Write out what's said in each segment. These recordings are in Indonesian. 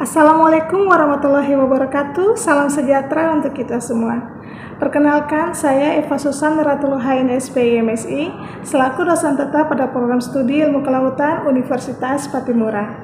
Assalamualaikum warahmatullahi wabarakatuh. Salam sejahtera untuk kita semua. Perkenalkan, saya Eva Susan Ratuluhain SPI MSI, selaku dosen tetap pada program studi Ilmu Kelautan Universitas Patimura.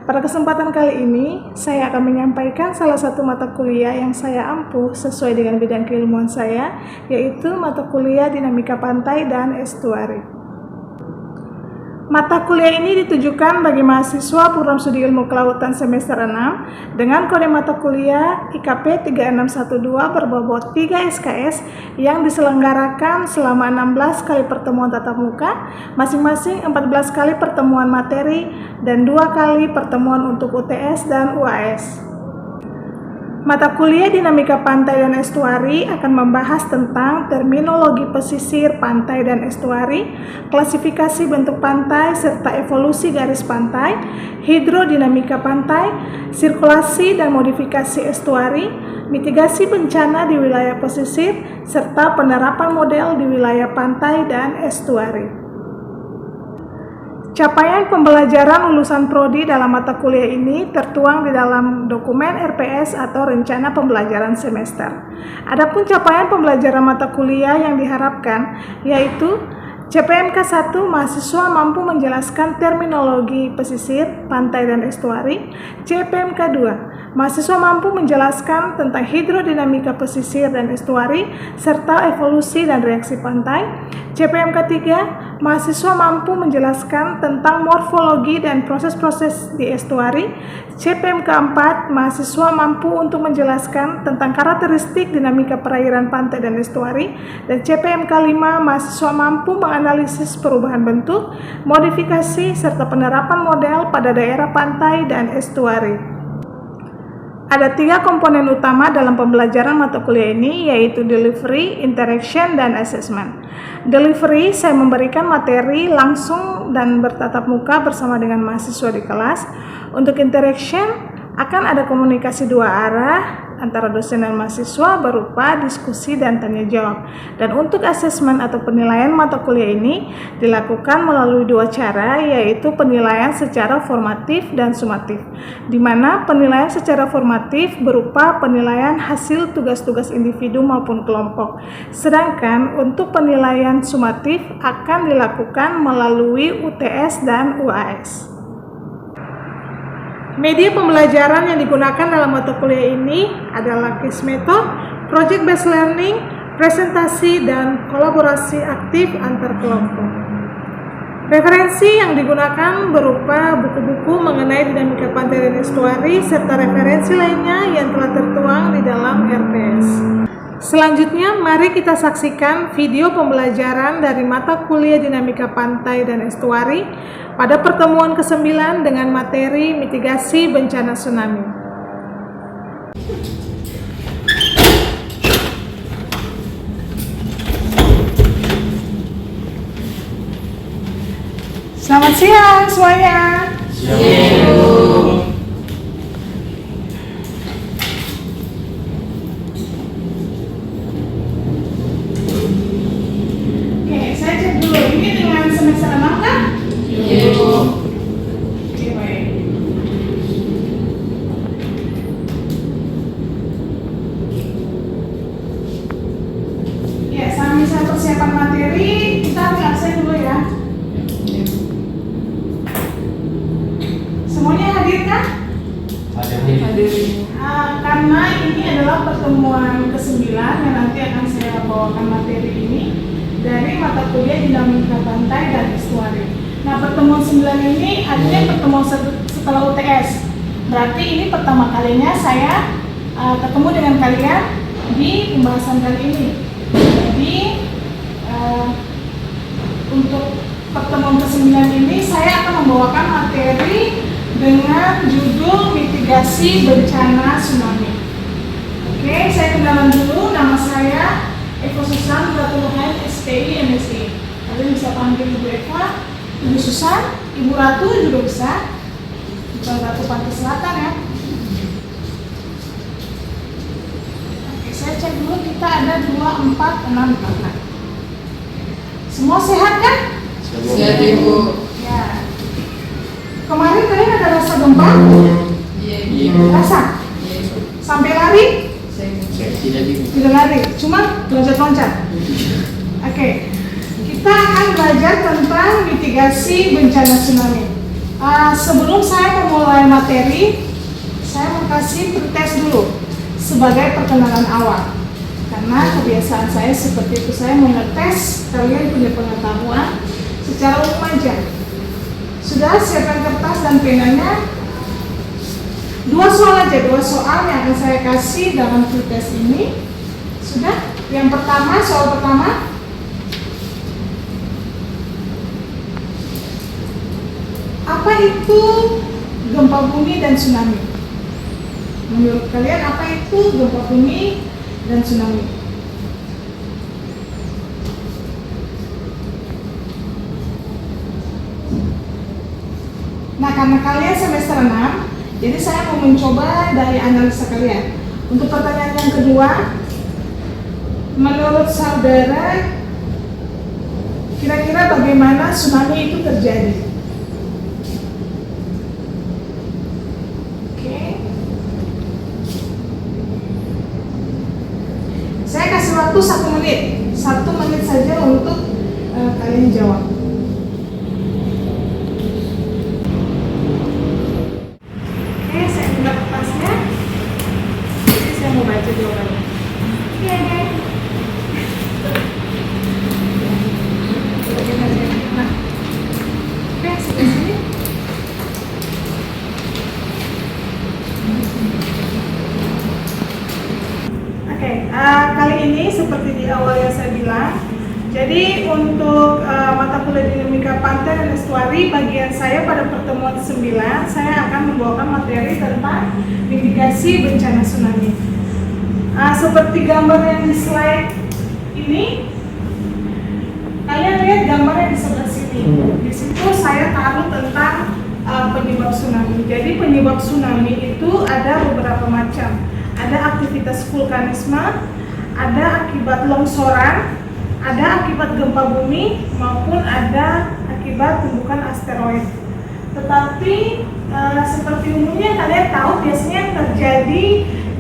Pada kesempatan kali ini, saya akan menyampaikan salah satu mata kuliah yang saya ampuh sesuai dengan bidang keilmuan saya, yaitu mata kuliah Dinamika Pantai dan Estuari. Mata kuliah ini ditujukan bagi mahasiswa program studi Ilmu Kelautan semester 6 dengan kode mata kuliah IKP 3612 berbobot 3 SKS yang diselenggarakan selama 16 kali pertemuan tatap muka, masing-masing 14 kali pertemuan materi dan 2 kali pertemuan untuk UTS dan UAS. Mata kuliah Dinamika Pantai dan Estuari akan membahas tentang terminologi pesisir, pantai, dan estuari, klasifikasi bentuk pantai, serta evolusi garis pantai, hidrodinamika pantai, sirkulasi dan modifikasi estuari, mitigasi bencana di wilayah pesisir, serta penerapan model di wilayah pantai dan estuari. Capaian pembelajaran lulusan prodi dalam mata kuliah ini tertuang di dalam dokumen RPS atau Rencana Pembelajaran Semester. Adapun capaian pembelajaran mata kuliah yang diharapkan yaitu CPMK 1 mahasiswa mampu menjelaskan terminologi pesisir, pantai, dan estuari. CPMK 2 mahasiswa mampu menjelaskan tentang hidrodinamika pesisir dan estuari serta evolusi dan reaksi pantai. CPMK 3 mahasiswa mampu menjelaskan tentang morfologi dan proses-proses di estuari. CPMK 4 mahasiswa mampu untuk menjelaskan tentang karakteristik dinamika perairan pantai dan estuari. Dan CPMK 5 mahasiswa mampu menganalisis perubahan bentuk, modifikasi, serta penerapan model pada daerah pantai dan estuari. Ada 3 komponen utama dalam pembelajaran mata kuliah ini, yaitu delivery, interaction, dan assessment. Delivery, saya memberikan materi langsung dan bertatap muka bersama dengan mahasiswa di kelas. Untuk interaction, akan ada komunikasi 2 arah antara dosen dan mahasiswa berupa diskusi dan tanya jawab. Dan untuk asesmen atau penilaian mata kuliah ini dilakukan melalui 2 cara, yaitu penilaian secara formatif dan sumatif, di mana penilaian secara formatif berupa penilaian hasil tugas-tugas individu maupun kelompok, sedangkan untuk penilaian sumatif akan dilakukan melalui UTS dan UAS. Media pembelajaran yang digunakan dalam mata kuliah ini adalah case method, project based learning, presentasi, dan kolaborasi aktif antar kelompok. Referensi yang digunakan berupa buku-buku mengenai dinamika pantai dan estuari serta referensi lainnya yang telah tertuang di dalam RPS. Selanjutnya, mari kita saksikan video pembelajaran dari mata kuliah Dinamika Pantai dan Estuari pada pertemuan ke-9 dengan materi mitigasi bencana tsunami. Selamat siang semuanya. Siang. Persiapan materi kita ambil absen dulu ya. Semuanya saya bawakan materi ini dari mata kuliah Dinamika Pantai dan Estuari. Nah, pertemuan 9 ini artinya pertemuan setelah UTS. Berarti ini pertama kalinya saya ketemu dengan kalian di pembahasan kali ini. Jadi untuk pertemuan ke-9 ini saya akan membawakan materi dengan judul mitigasi bencana tsunami. Oke, saya kenalan dulu. Nama saya Eva Susan Ratuluhan, SPI, MSI. Kalian bisa panggil Ibu Eva, Ibu Susan, Ibu Ratu juga bisa. Bukan Ratu Pantai Selatan ya. Oke, saya cek dulu, kita ada 2, 4, 6 kakak. Semua sehat kan? Sehat, Ibu. Ya. Kemarin kalian ada rasa gempa? Iya. Rasa? Iya. Sampai lari? Tidak. Lari, cuma loncat-loncat. Oke, kita akan belajar tentang mitigasi bencana tsunami. Sebelum saya memulai materi, saya mau kasih pretest dulu sebagai perkenalan awal. Karena kebiasaan saya seperti itu, saya mau ngetes kalian punya pengetahuan secara umum aja. Sudah siapkan kertas dan penanya. 2 soal aja, 2 soal yang akan saya kasih dalam pretest ini. Sudah? Yang pertama, soal pertama. Apa itu gempa bumi dan tsunami? Menurut kalian apa itu gempa bumi dan tsunami? Nah, karena kalian semester 6, jadi saya mau mencoba dari analisa kalian. Untuk pertanyaan yang kedua, menurut saudara, kira-kira bagaimana tsunami itu terjadi? Oke. Saya kasih waktu 1 menit. 1 menit saja untuk kalian jawab. Mau baca jawabannya. Iya deh. Nah, oke, sampai sini. Oke, kali ini seperti di awal yang saya bilang, jadi untuk mata kuliah Dinamika Pantai dan Estuari bagian saya pada pertemuan 9, saya akan membawakan materi tentang mitigasi bencana tsunami. Seperti gambar yang di slide ini, kalian lihat gambarnya di sebelah sini. Di situ saya taruh tentang penyebab tsunami. Jadi penyebab tsunami itu ada beberapa macam. Ada aktivitas vulkanisme, ada akibat longsoran, ada akibat gempa bumi, maupun ada akibat tumbukan asteroid. Tetapi seperti umumnya kalian tahu biasanya yang terjadi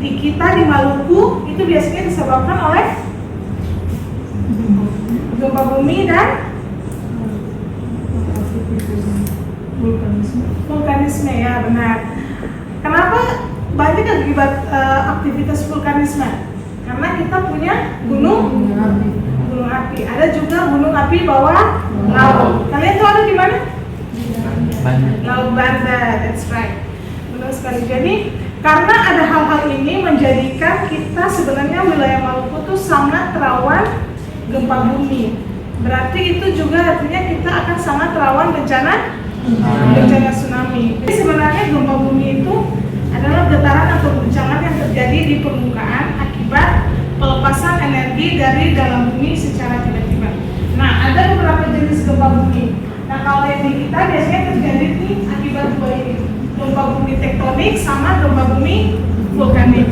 di kita di Maluku itu biasanya disebabkan oleh gempa bumi dan vulkanisme, ya benar. Kenapa banyak akibat aktivitas vulkanisme? Karena kita punya gunung api. Ada juga gunung api bawah laut. Kalian tahu ada di mana? Laut Banda, that's right. Benar sekali. Jadi karena ada hal-hal ini menjadikan kita sebenarnya wilayah Maluku itu sangat rawan gempa bumi. Berarti itu juga artinya kita akan sangat rawan bencana tsunami. Jadi sebenarnya gempa bumi itu adalah getaran atau guncangan yang terjadi di permukaan akibat pelepasan energi dari dalam bumi secara tiba-tiba. Nah, ada beberapa jenis gempa bumi. Nah, kalau yang di kita biasanya terjadi nih akibat 2 ini. Gempa bumi tektonik sama gempa bumi vulkanik.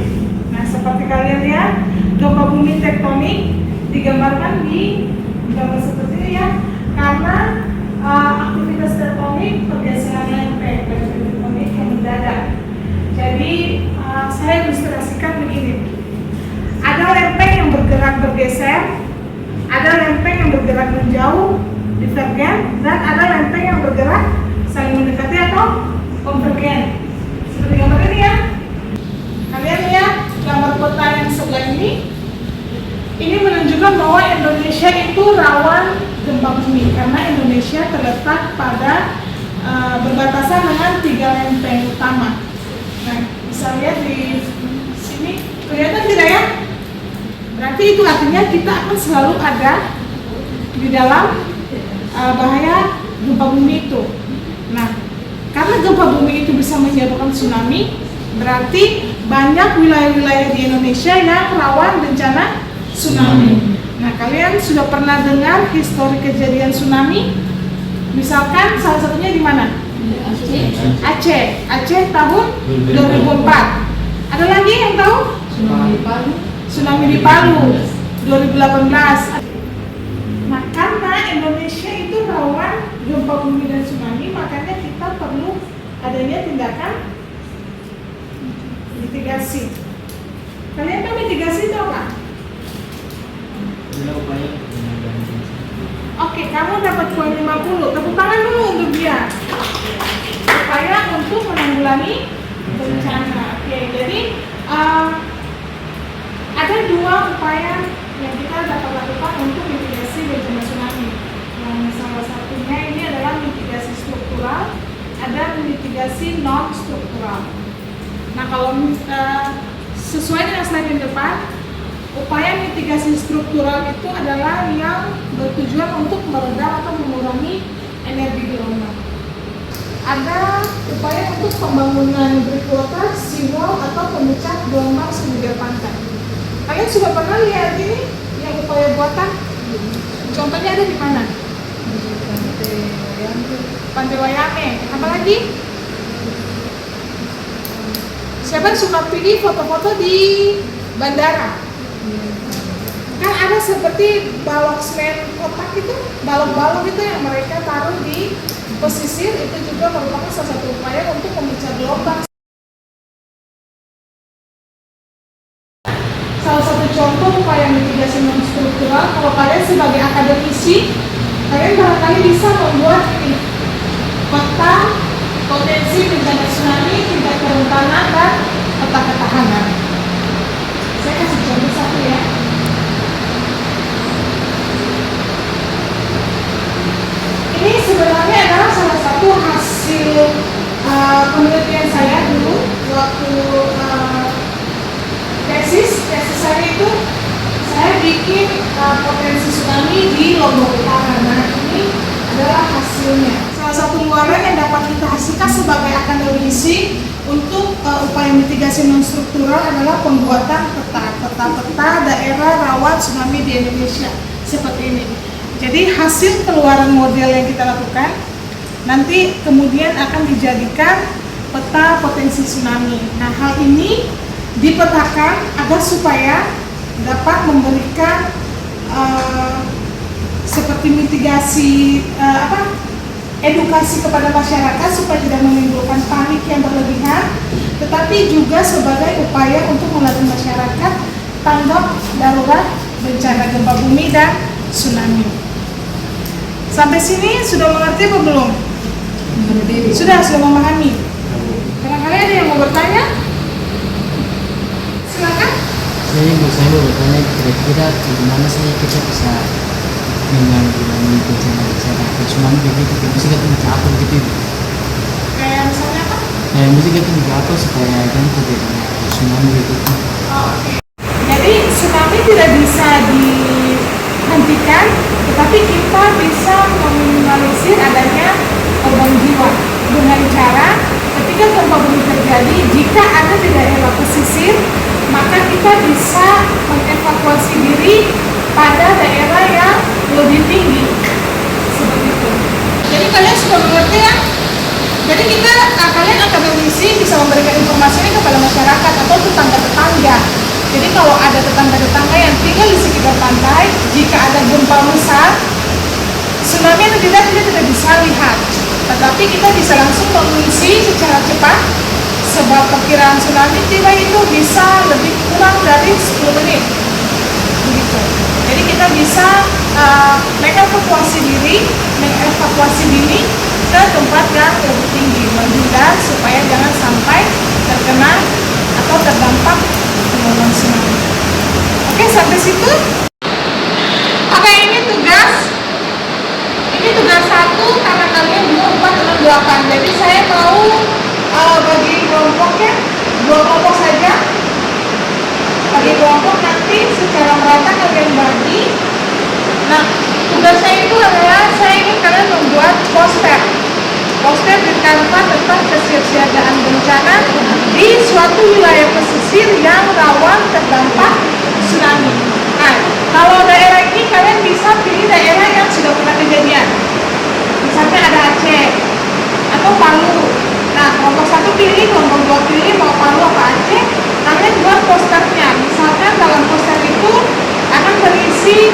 Nah, seperti kalian lihat, gempa bumi tektonik digambarkan di gambar seperti ini ya, karena aktivitas tektonik pergeseran lempeng tektonik yang mendadak. Jadi saya ilustrasikan begini. Ada lempeng yang bergerak bergeser, ada lempeng yang bergerak menjauh, divergen, dan ada lempeng yang bergerak saling mendekati atau konvergen. Seperti gambar ini ya. Kalian lihat gambar peta yang sebelah ini menunjukkan menunjukkan bahwa Indonesia itu rawan gempa bumi karena Indonesia terletak pada berbatasan dengan 3 lempeng utama. Nah, bisa lihat di sini, kelihatan tidak ya? Berarti itu artinya kita akan selalu ada di dalam bahaya gempa bumi itu. Nah, karena gempa bumi itu bisa menyebabkan tsunami, berarti banyak wilayah-wilayah di Indonesia yang rawan bencana tsunami. Nah, kalian sudah pernah dengar histori kejadian tsunami? Misalkan salah satunya di mana? Aceh. Aceh tahun 2004. Ada lagi yang tahu? Tsunami di Palu 2018. Nah, karena Indonesia itu rawan gempa bumi dan tsunami, makanya kita perlu adanya tindakan mitigasi. Kalian tahu mitigasi itu apa? Oke, kamu dapat poin 50. Tepuk tangan dulu untuk dia. Upaya untuk menanggulangi bencana. Oke, jadi ada 2 upaya yang kita dapat lakukan untuk mitigasi bencana tsunami. Yang salah satunya ini adalah mitigasi struktural, ada mitigasi non struktural. Nah, kalau sesuai dengan slide di depan, upaya mitigasi struktural itu adalah yang bertujuan untuk meredam atau mengurangi energi gelombang. Ada upaya untuk pembangunan breakwater, seawall atau pemecah gelombang sebibir pantai. Kalian sudah pernah lihat ini yang upaya buatan? Contohnya ada di mana? Pantai Wayame. Apa lagi? Siapa suka pergi foto-foto di bandara? Kan ada seperti balok semen kotak itu, balok-balok itu yang mereka taruh di pesisir, itu juga merupakan salah satu upaya untuk memecah gelombang. Salah satu contoh upaya mitigasi non struktural, kalau kalian sebagai akademisi, kalian barangkali bisa membuat ini peta potensi bencana tsunami, tingkat kerentanan dan peta ketahanan. Saya kasih contoh satu ya. Ini sebenarnya adalah salah satu hasil penelitian saya dulu waktu tesis saya itu saya bikin potensi tsunami di Lombok Utara. Nah, ini adalah hasilnya. Salah satu luaran yang dapat kita hasilkan sebagai akademisi untuk upaya mitigasi non struktural adalah pembuatan peta daerah rawan tsunami di Indonesia seperti ini. Jadi hasil keluaran model yang kita lakukan nanti kemudian akan dijadikan peta potensi tsunami. Nah, hal ini dipetakan agar supaya dapat memberikan seperti mitigasi edukasi kepada masyarakat supaya tidak menimbulkan panik yang berlebihan, tetapi juga sebagai upaya untuk melatih masyarakat tanggap darurat bencana gempa bumi dan tsunami. Sampai sini sudah mengerti atau belum? Sudah memahami. Barangkali ada yang mau bertanya? Silakan. Saya mau bertanya, kira-kira bagaimana sih kita bisa menanggulangi bencana tsunami begitu? Bisa kita apa gitu? Kayak misalnya apa? Mesti kita apa supaya kan tidak tsunami begitu? Oke. Jadi tsunami tidak bisa dihentikan, tetapi kita bisa meminimalisir adanya korban jiwa dengan cara ketika gempa bumi terjadi, jika ada di daerah pesisir, maka kita bisa mengevakuasi diri pada daerah yang lebih tinggi, seperti itu. Jadi kalian sudah mengerti ya? Jadi kalian akademisi bisa memberikan informasi ini kepada masyarakat atau tetangga-tetangga. Jadi kalau ada tetangga-tetangga yang tinggal di sekitar pantai, jika ada gempa besar, tsunami atau tidak kita tidak bisa lihat, tetapi kita bisa langsung mengungsi secara cepat, sebab perkiraan tsunami tiba itu bisa lebih kurang dari 10 menit. Begitu. Jadi kita bisa mengevakuasi diri ke tempat yang lebih tinggi, menghindar supaya jangan sampai terkena atau terdampak gelombang tsunami. Oke, sampai situ. kelompok nanti secara merata kalian bagi. Nah, tugas saya itu adalah saya ingin kalian membuat poster di Canva tentang kesiapsiagaan bencana di suatu wilayah pesisir yang rawan terdampak tsunami. Nah, kalau daerah ini kalian bisa pilih daerah yang sudah pernah kejadian. Misalnya ada Aceh atau Palu. Nah, kelompok 1 pilih, kelompok 2 pilih mau Palu atau Aceh. Kalian buat posternya. Misalkan dalam poster itu akan berisi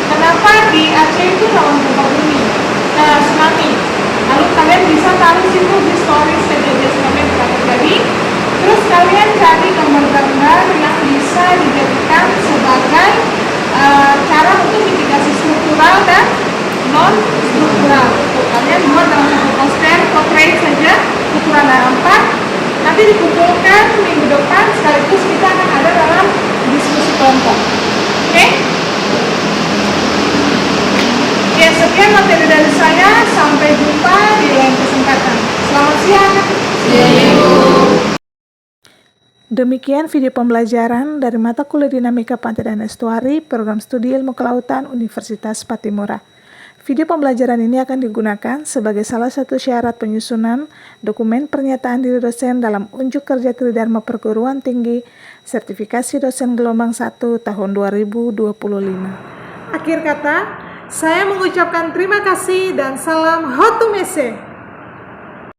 kenapa di Aceh itu rawan gempa bumi, tsunami. Lalu kalian bisa taruh situ di stories kejadian tsunami yang pernah terjadi. Terus kalian cari gambar-gambar yang bisa dijadikan sebagai cara untuk mitigasi struktural dan non struktural. Kalian buat dalam satu poster, portrait saja, ukuran A4. Nanti dikumpulkan minggu depan, sekaligus kita akan ada dalam diskusi kelompok. Oke? Ya, sekian materi dari saya. Sampai jumpa di lain kesempatan. Selamat siang. Demikian video pembelajaran dari mata kuliah Dinamika Pantai dan Estuari, Program Studi Ilmu Kelautan Universitas Patimura. Video pembelajaran ini akan digunakan sebagai salah satu syarat penyusunan dokumen pernyataan diri dosen dalam unjuk kerja Tridharma Perguruan Tinggi Sertifikasi Dosen Gelombang 1 tahun 2025. Akhir kata, saya mengucapkan terima kasih dan salam Hotu Mese.